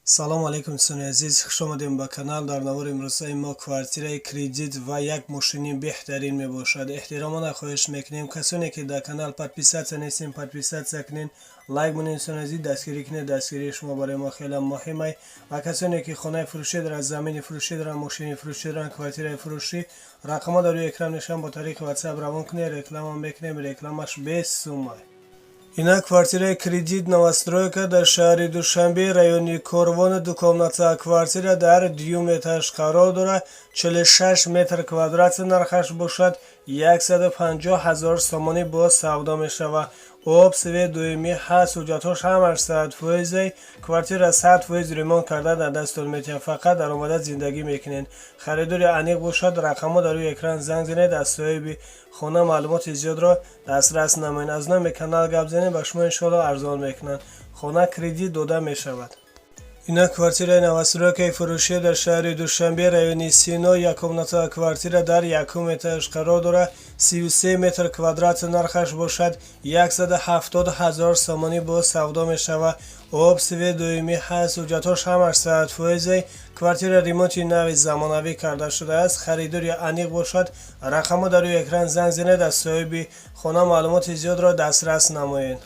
салом алейкум дӯстони азиз, хуш омадем ба канал. дар навори имрӯзаи мо квартираи кредит ва як мошини беҳтарин мебошад. эҳтиромона хоҳиш мекунем касоне ки дар канал подписатсия нестем, подписатсия кунед, лайк монед. дӯстони азиз, дастгирӣ кунед, дастгирии шумо барои мо хеле муҳим аст. ва касоне ки хонаи фурӯшӣ доранд, замини фурӯшӣ доранд, мошини фурӯшӣ доранд, квартираи фурӯшӣ, рақамҳо дар рӯи экран мешаванд. Бо тариқи ватсап равон кунед, реклама мекунем, рекламаш без сума. Ина квартираи кредит новостройка дар шаҳри Душанбе, райони Корвон. Двухкомнатная квартира дар 2 этаж қарор дорад. 46 метр квадрат нархаш бошад. 150 000 сомонӣ бо савдо мешавад. об, свет доимӣ ҳаст, ҳуҷҷатҳош ҳамаш 100%. Квартира 100% ремонт карда дар дастон метиҳад. Фақат даромада зиндагӣ мекунед. харидори аниқ бошад. рақамҳо дар рӯи экран занг занед. аз соҳиби хона маълумоти зиёдро дастрас намоед. аз номи канал гап занед, ба шумо иншоалло арзон мекунанд. хона кредит дода мешавад. ина квартираи новостройкаи фурӯшӣ дар шаҳри Душанбе, райони Сино. Яккомнатная квартира дар 1 этаж қарор дорад. 33 метр квадрат нархаш бошад. 170 000 сомонӣ бо савдо мешавад. об, свет доимӣ ҳаст, ҳуҷҷатҳош ҳамаш 100%. квартира ремонти нави замонавӣ карда шудааст. харидори аниқ бошад. рақамҳо дар рӯи экран занг занед. аз соҳиби хона маълумоти зиёдро дастрас намоед.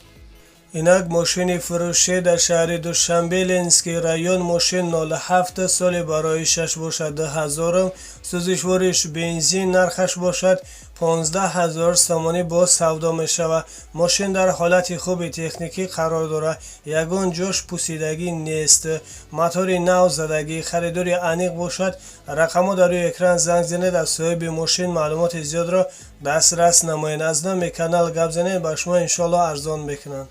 инак мошини фурӯшӣ дар шаҳри Душанбе, Ленинский район. мошин 07 соли бароишаш бошад 2000. сӯзишвориш бензин. нархаш бошад 15 000 сомонӣ бо савдо мешавад. мошин дар ҳолати хуби техникӣ қарор дорад. ягон ҷош пусидагӣ нест. мотори нав задагӣ. харидори аниқ бошад. рақамҳо дар рӯи экран занг занед. аз соҳиби мошин маълумоти зиёдро дастрас намоед. аз номи канал гап занед, ба шумо иншоалло арзон мекунанд.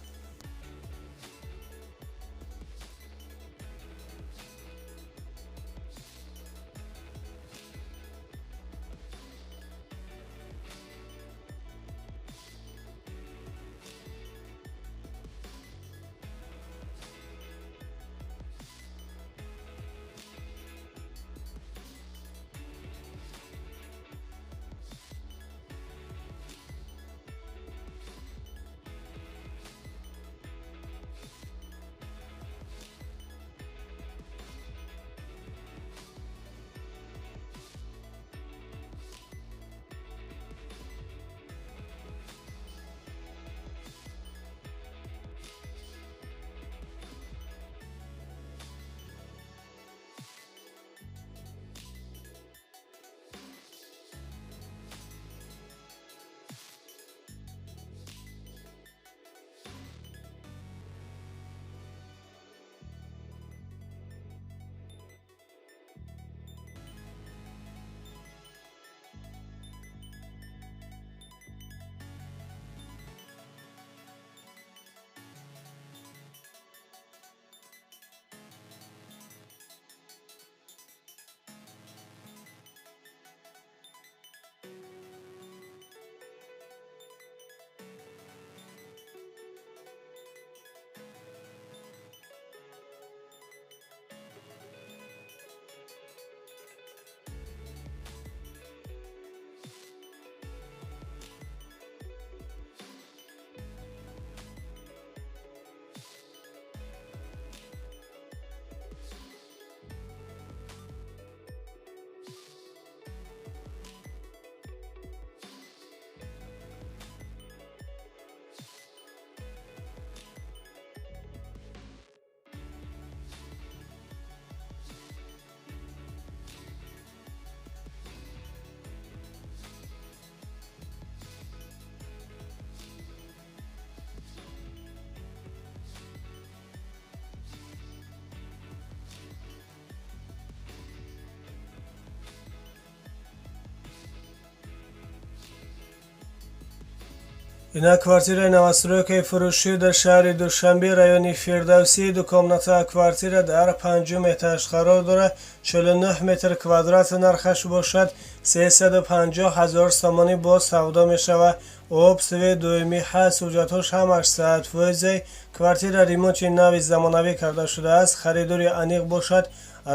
ина квартираи новостройкаи фурӯшӣ дар шаҳри Душанбе, райони Фирдавсӣ. Двухкомнатная квартира дар 5 этаж қарор дорад. 49 метр квадрат нархаш бошад. 350 000 сомонӣ бо савдо мешавад. об, свет доимӣ ҳаст, ҳуҷҷатҳош ҳамаш 100%. квартира ремонти нави замонавӣ карда шудааст. харидори аниқ бошад.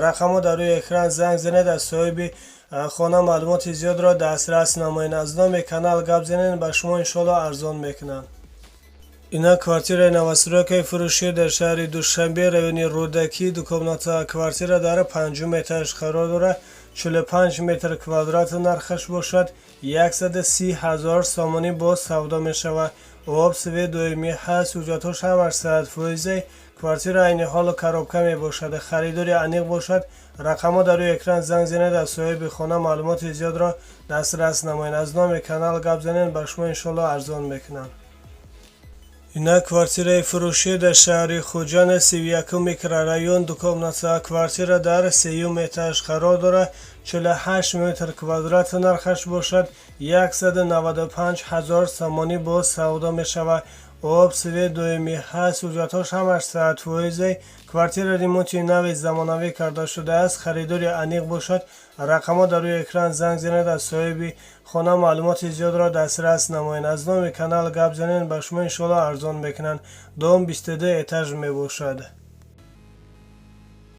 рақамҳо дар рӯи экран занг занед. аз соҳиби хона маълумоти зиёдро дастрас намоед. аз номи канал гап занед, ба шумо иншоалло арзон мекунанд. اینا کвартира новостройкаи фуруши дар шаҳри Душанбе райони Рӯдакӣ. Дукомната квартира дар 5 метраш қарор дорад. 45 метр квадрат нархаш бошад. 130,000 сомонӣ боз савдо мешавад. об сви доимӣ ҳаст. ҳуҷҷатҳош ҳамаш 100%. квартира айни ҳолу коробка мебошад. харидори аниқ бошад. рақамҳо дар рӯи экран занг занед. аз соҳиби хона маълумоти зиёдро дастрас намоед. аз номи канал гап занед, ба шумо иншоалло арзон мекунанд. اینا کвартираи фуруши дар шаҳри Худчанд 31 микрорайон. Дукомната квартира дар 3 метраш қарор дорад. 48 метр квадрат нархаш бошад. 195,000 сомонӣ боз савдо мешавад. об сви доимӣ ҳаст. ҳуҷҷатҳош ҳамаш 100%. квартира ремонти нави замонавӣ карда шудааст. харидори аниқ бошад. рақамҳо дар рӯи экран занг занед. аз соҳиби хона маълумоти зиёдро дастрас намоед. аз номи канал гап занед, ба шумо иншоалло арзон мекунанд. дом 22 этаж мебошад.